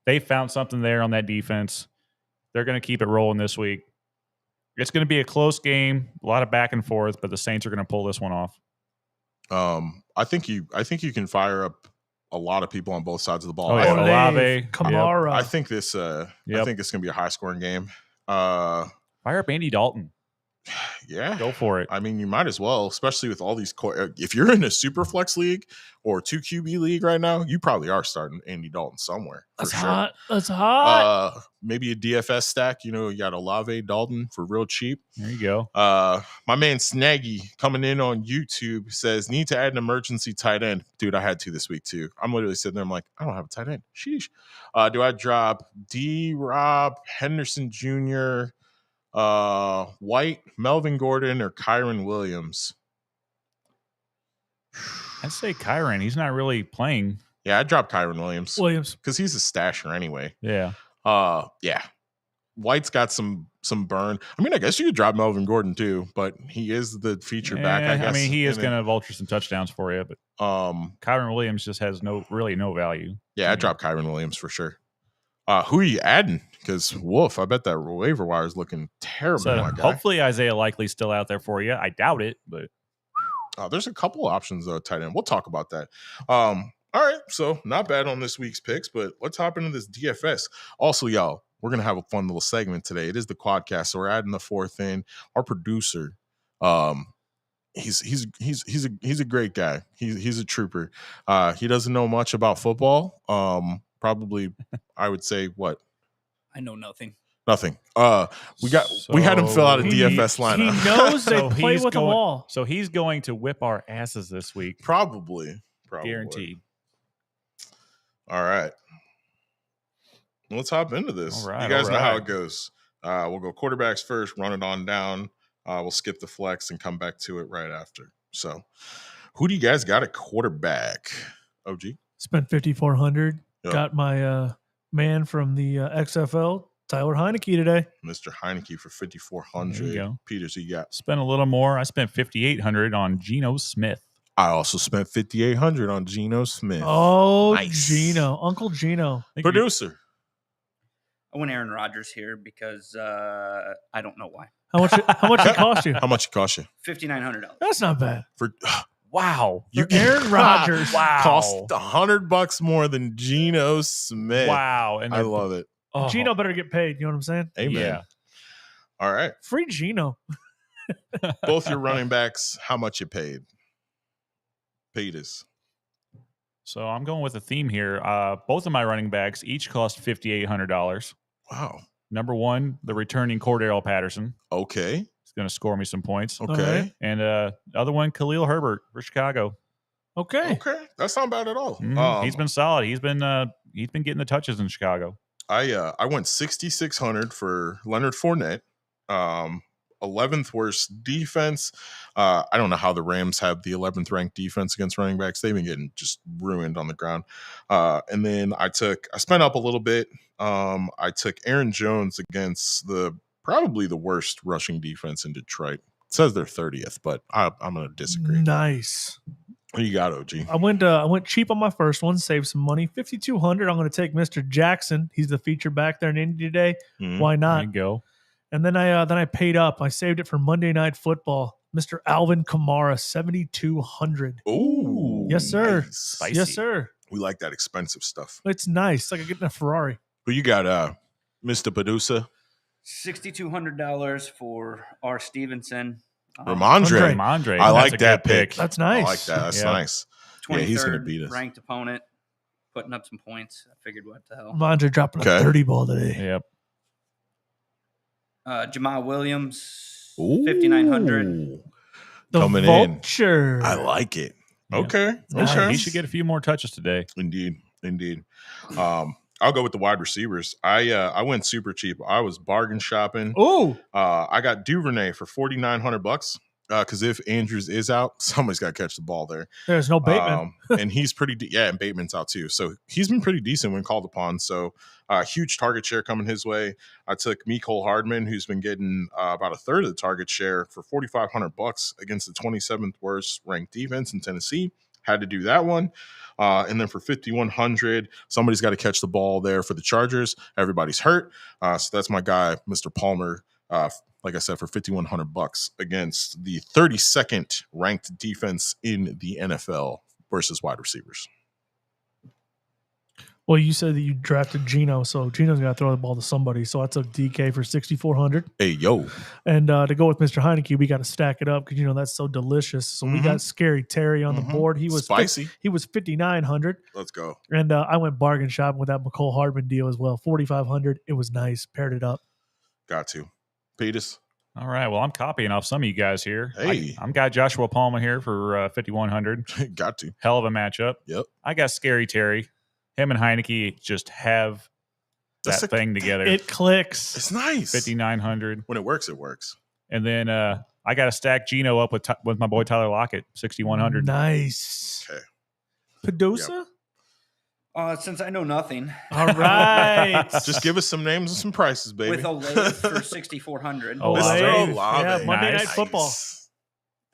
They found something there on that defense. They're going to keep it rolling this week. It's going to be a close game, a lot of back and forth, but the Saints are going to pull this one off. I think you can fire up a lot of people on both sides of the ball. Oh, yeah. Olave, Kamara. I think this I think it's gonna be a high scoring game. Fire up Andy Dalton. Yeah, go for it. I mean, you might as well, especially with all these. If you're in a super flex league or 2 QB league right now, you probably are starting Andy Dalton somewhere. That's for sure. hot. That's hot. Maybe a DFS stack. You got Olave, Dalton for real cheap. There you go. My man Snaggy coming in on YouTube says need to add an emergency tight end. Dude, I had to this week too. I'm literally sitting there. I'm like, I don't have a tight end. Sheesh. Do I drop D-Rob, Henderson Jr., White, Melvin Gordon, or Kyron Williams? I'd say Kyron. He's not really playing. Yeah, I dropped Kyron Williams because he's a stasher anyway. Yeah. Yeah. White's got some burn. I mean, I guess you could drop Melvin Gordon too, but he is the feature back. I guess. I mean, he is going to vulture some touchdowns for you, but Kyron Williams just has no value. Yeah, I dropped Kyron Williams for sure. Who are you adding? Because woof, I bet that waiver wire is looking terrible. So hopefully Isaiah Likely's still out there for you. I doubt it, but there's a couple options though. Tight end. We'll talk about that. All right, so not bad on this week's picks, but let's hop into this DFS. Also, y'all, we're gonna have a fun little segment today. It is the Quadcast, so we're adding the fourth in. Our producer, he's a great guy. He's a trooper. He doesn't know much about football. Probably, I would say what? I know nothing. Nothing. We had him fill out a DFS lineup. He knows they play with the ball. So he's going to whip our asses this week. Probably. Guaranteed. All right. Let's hop into this. All right, you guys know how it goes. We'll go quarterbacks first, run it on down. We'll skip the flex and come back to it right after. So, who do you guys got at quarterback? OG? Spent $5,400. Yep. Got my man from the XFL, Tyler Heineke, today. Mr. Heineke for $5,400. There you go. Peters, you got? Spent a little more. I spent $5,800 on Geno Smith. I also spent $5,800 on Geno Smith. Oh, nice. Geno. Uncle Geno. Producer. I went Aaron Rodgers here because I don't know why. How much it cost you? How much it cost you? $5,900. That's not bad. Wow. Aaron Rodgers. Wow. Cost $100 more than Geno Smith. Wow. And I love it. Oh. Geno better get paid. You know what I'm saying? Amen. Yeah. All right. Free Geno. Both your running backs, how much you paid? Peters. So I'm going with a theme here. Both of my running backs each cost $5,800. Wow. Number one, the returning Cordell Patterson. Okay. He's going to score me some points. Okay. Right. And the other one, Khalil Herbert for Chicago. Okay. That's not bad at all. Mm-hmm. He's been solid. He's been getting the touches in Chicago. I went 6,600 for Leonard Fournette. 11th worst defense. I don't know how the Rams have the 11th ranked defense against running backs. They've been getting just ruined on the ground. And then I spent up a little bit. I took Aaron Jones against probably the worst rushing defense in Detroit. It says they're 30th, but I'm going to disagree. Nice. What do you got, OG? I went cheap on my first one, saved some money. $5,200. I'm going to take Mr. Jackson. He's the feature back there in Indy today. Mm-hmm. Why not? There you go. And then I paid up. I saved it for Monday Night Football. Mr. Alvin Kamara, $7,200. Oh, yes, sir. Nice. Spicy. Yes, sir. We like that expensive stuff. It's nice. It's like getting a Ferrari. Who you got? Mr. Padusa. $6,200 for R. Stevenson. Ramondre. Ramondre. I That's like a that good pick. That's I nice. like that. That's Yep. nice. Yeah, he's going to 23rd beat us. ranked opponent, putting up some points. I figured, what the hell. Ramondre dropping a 30 ball today. Yep. Jamal Williams, Ooh. 5,900. The Coming Vulture. in. I like it. Yeah. Okay. Nice. Okay. He should get a few more touches today. Indeed. I'll go with the wide receivers. I went super cheap. I was bargain shopping. Oh, I got Duvernay for $4,900. Because if Andrews is out, somebody's got to catch the ball there. there's no Bateman. And he's pretty, and Bateman's out too. So he's been pretty decent when called upon. So huge target share coming his way. I took Mecole Hardman, who's been getting about a third of the target share for $4,500 against the 27th worst ranked defense in Tennessee. Had to do that one. And then for $5,100, somebody's got to catch the ball there for the Chargers. Everybody's hurt. So that's my guy, Mr. Palmer. Like I said, for $5,100 against the 32nd ranked defense in the NFL versus wide receivers. Well, you said that you drafted Geno, so Geno's got to throw the ball to somebody. So I took DK for $6,400. Hey, yo. And to go with Mr. Heineke, we got to stack it up because, that's so delicious. So we got Scary Terry on the board. He was spicy. He was $5,900. Let's go. And I went bargain shopping with that Mecole Hardman deal as well. $4,500. It was nice. Paired it up. Got to. Peters. All right. Well, I'm copying off some of you guys here. Hey. I'm got Joshua Palmer here for 5,100. Got to. Hell of a matchup. Yep. I got Scary Terry. Him and Heineke just have that thing together. It clicks. It's nice. 5,900. When it works, it works. And then I got to stack Geno up with my boy Tyler Lockett, 6,100. Nice. Okay. Padusa? Since I know nothing. All right. Just give us some names and some prices, baby. With Olave for $6,400. Oh, Olave. Olave. Yeah, Monday Nice. Night Football.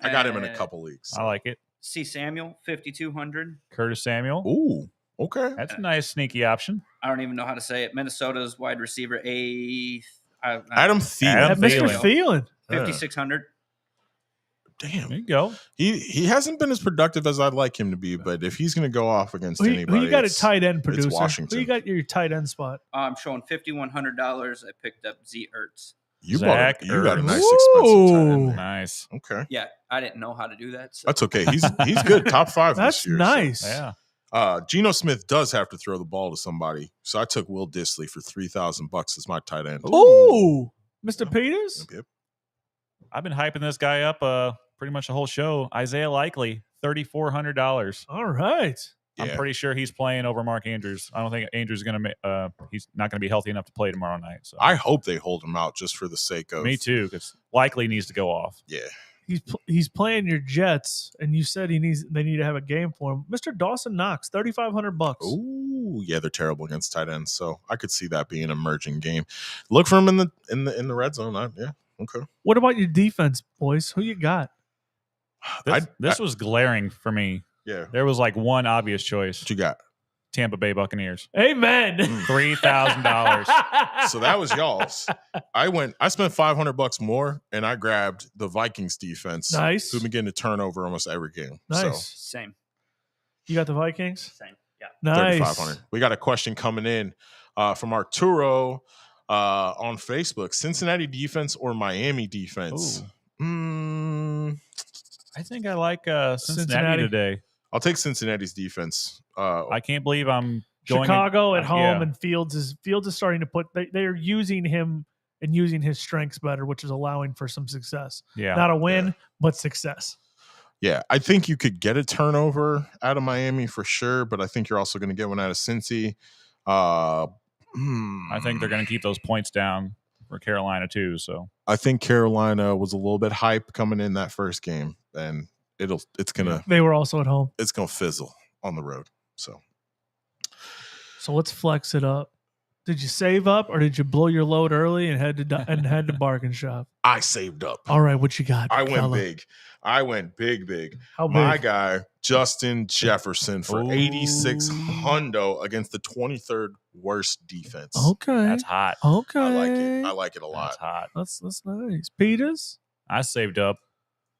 I got him in a couple leagues. I like it. C. Samuel, $5,200. Curtis Samuel. Ooh, okay. That's a nice sneaky option. I don't even know how to say it. Minnesota's wide receiver, Adam Thielen. Adam Mr. Thielen. Thielen. 5,600. Damn. There you go. He hasn't been as productive as I'd like him to be, but if he's going to go off against Who anybody, you got a it's tight end producer? Washington. Who you got your tight end spot? I'm showing $5,100. I picked up Z Ertz. You Zach you got a Ertz. nice expensive tight end. Ooh. there. Nice. Okay, Yeah, I didn't know how to do that. So. that's okay. He's good. Top 5 That's this year. nice. Yeah. Geno Smith does have to throw the ball to somebody, so I took Will Dissly for $3,000 as my tight end. Ooh. Mr. Peters? Yep. I've been hyping this guy up pretty much the whole show. Isaiah Likely, $3,400. All right. Yeah. I'm pretty sure he's playing over Mark Andrews. I don't think Andrews is going to he's not going to be healthy enough to play tomorrow night. So I hope they hold him out just for the sake of me too, because Likely needs to go off. Yeah. He's playing your Jets, and you said they need to have a game for him. Mr. Dawson Knox, $3,500. Ooh, yeah, they're terrible against tight ends, so I could see that being an emerging game. Look for him in the red zone. Yeah, okay. What about your defense, boys? Who you got? This was glaring for me. Yeah. There was like one obvious choice. What you got? Tampa Bay Buccaneers. Amen. $3,000. So that was y'all's. I spent $500 more, and I grabbed the Vikings defense. Nice. Who've been getting a turnover almost every game. Nice. So Same. You got the Vikings? Same. Yeah. Nice. 3,500. We got a question coming in from Arturo on Facebook. Cincinnati defense or Miami defense? I think I like Cincinnati today. I'll take Cincinnati's defense. I can't believe I'm going Chicago at home, yeah. and Fields is starting to put. They're using him and using his strengths better, which is allowing for some success. Yeah. Not a win, but success. Yeah, I think you could get a turnover out of Miami for sure, but I think you're also going to get one out of Cincy. I think they're going to keep those points down for Carolina too. So I think Carolina was a little bit hype coming in that first game, and it's gonna They were also at home. it's gonna fizzle on the road. So let's flex it up. Did you save up, or did you blow your load early and head to bargain shop? I saved up. All right, what you got? I went fella? big. I went big. How big? My guy Justin Jefferson for Ooh. 86 hundo against the 23rd worst defense. Okay, that's hot. Okay, I like it a lot. That's hot. That's nice. Peters. I saved up,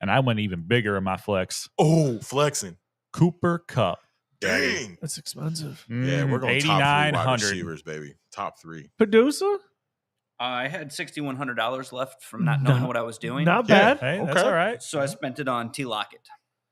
and I went even bigger in my flex. Oh, flexing. Cooper Kupp. Dang. That's expensive. Yeah, we're going top 3 wide 8,900. receivers, baby. Top 3. Padusa. I had $6,100 left from not knowing what I was doing. Not Yeah. bad. Hey, that's Okay. all right. So I spent it on T. Lockett.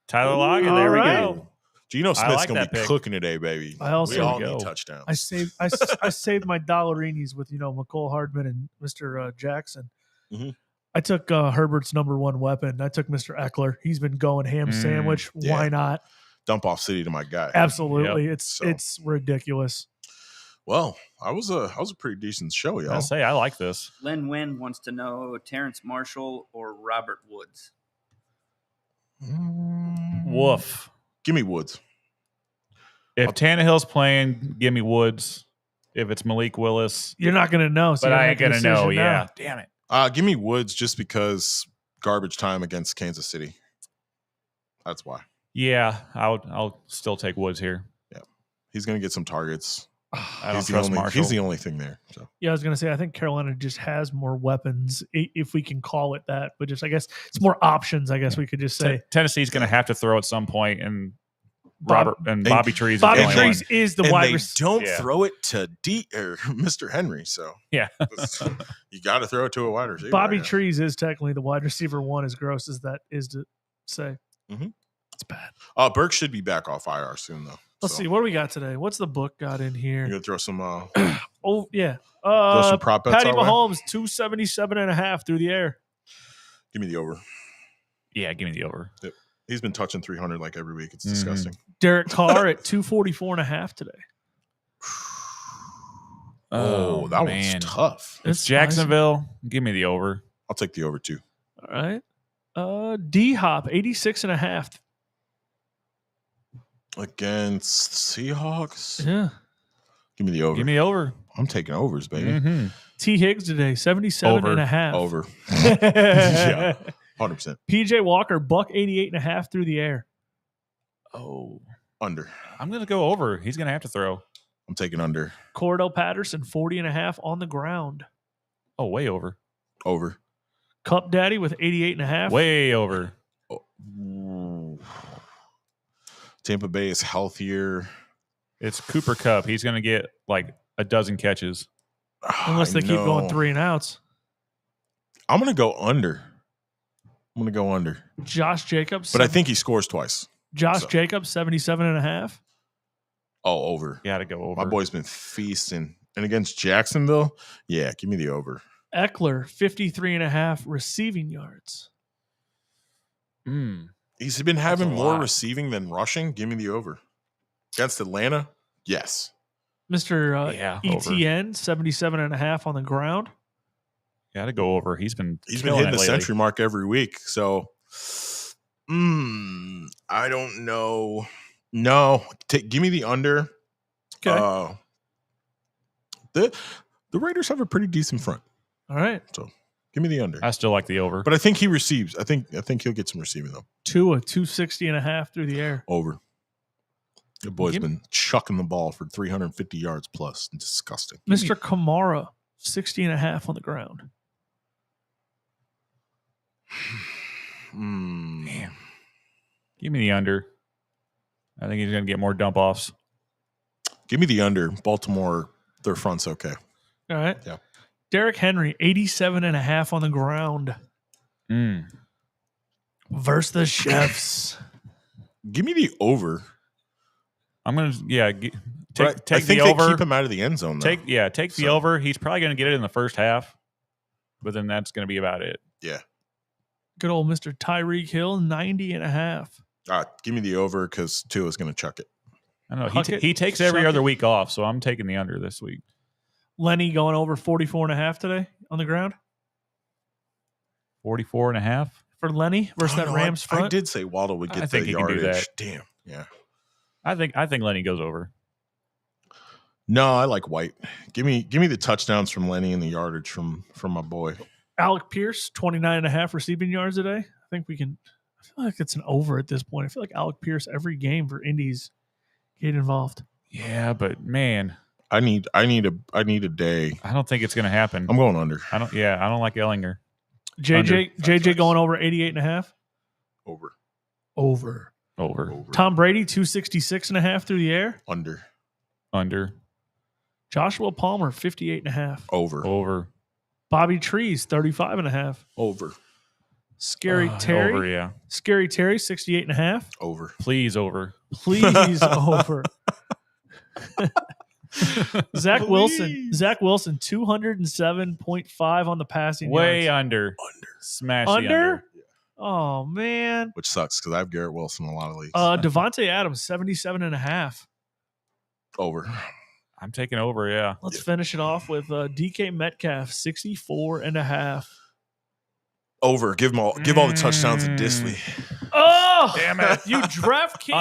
Tyler Lockett, All there we right. go. Geno I Smith's like gonna that be pick. cooking today, baby. I also- we all There we need go. touchdowns. I saved my dollarinis with McCole Hardman and Mr. Jackson. Mhm. I took Herbert's number one weapon. I took Mr. Eckler. He's been going ham sandwich. yeah. Why not? Dump off city to my guy. Absolutely. Yep. It's ridiculous. Well, I was a pretty decent show, y'all. I'll say I like this. Len Wynn wants to know Terrence Marshall or Robert Woods. Woof. Give me Woods. If Tannehill's playing, give me Woods. If it's Malik Willis, You're not going to know. So but you I gotta ain't make a gonna know. decision now. Yeah, damn it. Give me Woods just because garbage time against Kansas City. That's why. Yeah, I'll still take Woods here. He's going to get some targets. I don't He's the trust only, Marshall. He's the only thing there. So Yeah, I was going to say, I think Carolina just has more weapons, if we can call it that. But just, I guess, it's more options, I guess we could just say. Tennessee's going to have to throw at some point, and Bob- Bobby Trees. Bobby is the only Trees is the and wide they receiver. don't Yeah. throw it to Mr. Henry. So Yeah. you got to throw it to a wide receiver. Bobby I guess. Trees is technically the wide receiver one, as gross as that is to say. Mhm. It's bad. Burke should be back off IR soon, though. Let's So see. What do we got today? What's the book got in You're here? going to throw some Oh, yeah. prop bets Patty our way? Mahomes, 277.5 through the air. Give me the over. Yeah, give me the over. He's been touching 300 like every week. It's Mhm. disgusting. Derek Carr at 244.5 today. Oh, that man. one's tough. It's It's Jacksonville. Give me the over. I'll take the over too. All right. D Hop, 86.5. Against Seahawks. Yeah. Give me the over. Give me over. I'm taking overs, baby. Mhm. T Higgs today, 77.5. Over. Yeah. 100%. PJ Walker, buck 88.5 through the air. Oh, Under. I'm going to go over. He's going to have to throw. I'm taking under. Cordell Patterson, 40.5 on the ground. Oh, way over. Over. Cup Daddy with 88.5. Way over. Ooh. Tampa Bay is healthier. It's Cooper Cup. He's going to get like a dozen catches. Unless they I keep going know. 3 and outs. I'm going to go under. Josh Jacobs. But I think he scores twice. Josh so. Jacobs, 77.5. Oh, over. Got to go over. My boy's been feasting. And against Jacksonville, yeah, give me the over. Eckler, 53.5 receiving yards. He's been having a more lot. receiving than rushing. Give me the over. Against Atlanta, yes. Mr. Yeah, over. ETN, 77.5 on the ground. Got to go over. He's been Hitting killing the it lately. century mark every week. So, I don't know. No, give me the under. Okay. The Raiders have a pretty decent front. All right. So, give me the under. I still like the over. But I think he receives. I think he'll get some receiving though. Tua, 260.5 through the air. Over. The boy's Give- been chucking the ball for 350 yards plus. Disgusting. Mr. Kamara, 60.5 on the ground. Damn. Give me the under. I think he's going to get more dump offs. Give me the under. Baltimore, their front's okay. All right. Yeah. Derrick Henry, 87.5 on the ground. Versus the Chefs. Give me the over. I'm going to, But I take think the they over. keep him out of the end zone. Though. Take the So- over. He's probably going to get it in the first half, but then that's going to be about it. Yeah. Good old Mr. Tyreek Hill, 90.5. Give me the over because Tua's going to chuck it. I don't know. Huck it, He takes every shuck other it. week off, so I'm taking the under this week. Lenny going over 44.5 today on the ground 44.5. for Lenny versus Oh, that no, Rams I front. did say Waddle would I get think the he can do yardage. that. Damn. Yeah. I think Lenny goes over. No, I like White. Give me the touchdowns from Lenny and the yardage from my boy. Alec Pierce, 29.5 receiving yards today. I think we can. I feel like it's an over at this point. I feel like Alec Pierce every game for Indies get involved. Yeah, but man, I need a day. I don't think it's going to happen. I'm going under. I don't like Ellinger. JJ going over 88.5. Over. Over. Over. Tom Brady, 266.5 through the air. Under. Under. Joshua Palmer, 58.5. Over. Over. Bobby Trees, 35.5. Over. Scary Terry. Over, yeah. Scary Terry, 68.5. Over. Please over. Please over. Zach Wilson. Zach Wilson, 207.5 on the passing Way yards. under. Smash the Under? under. Oh, man. Which sucks because I have Garrett Wilson in a lot of leagues. Devontae Adams, 77.5. Over. I'm taking over, yeah. Let's finish it off with DK Metcalf, 64.5. Over. Give all the touchdowns to Disley. Oh, Damn it. you DraftKings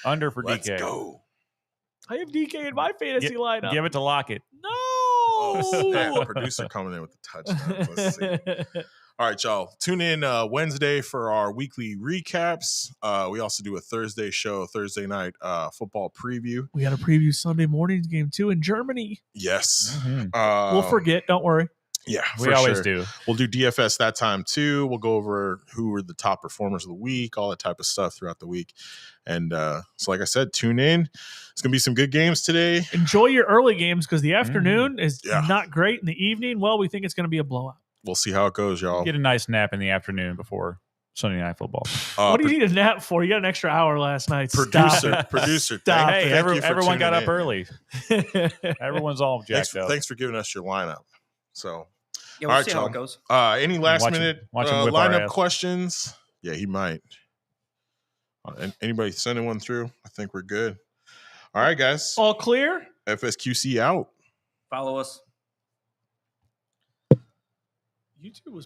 Under for Let's DK. go. I have DK in my fantasy lineup. Give it to Lockett. No. Oh, snap. Producer coming in with the touchdown. Let's see. All right, y'all. Tune in Wednesday for our weekly recaps. We also do a Thursday show, Thursday night football preview. We got to preview Sunday morning's game too in Germany. Yes. Mm-hmm. We'll forget. Don't worry. Yeah, we always do. We'll do DFS that time too. We'll go over who were the top performers of the week, all that type of stuff throughout the week. And so, like I said, tune in. It's going to be some good games today. Enjoy your early games because the afternoon is not great. In the evening, well, we think it's going to be a blowout. We'll see how it goes, y'all. Get a nice nap in the afternoon before Sunday Night Football. What do you need a nap for? You got an extra hour last night. Producer, Stop. Hey, everyone got up in. early. Everyone's all jacked up. Thanks for giving us your lineup. So, Yeah, we'll all right, see how y'all. it goes. Any last minute watch him whip our lineup ass. questions? Yeah, he might. Anybody sending one through? I think we're good. All right, guys. All clear? FSQC out. Follow us. YouTube was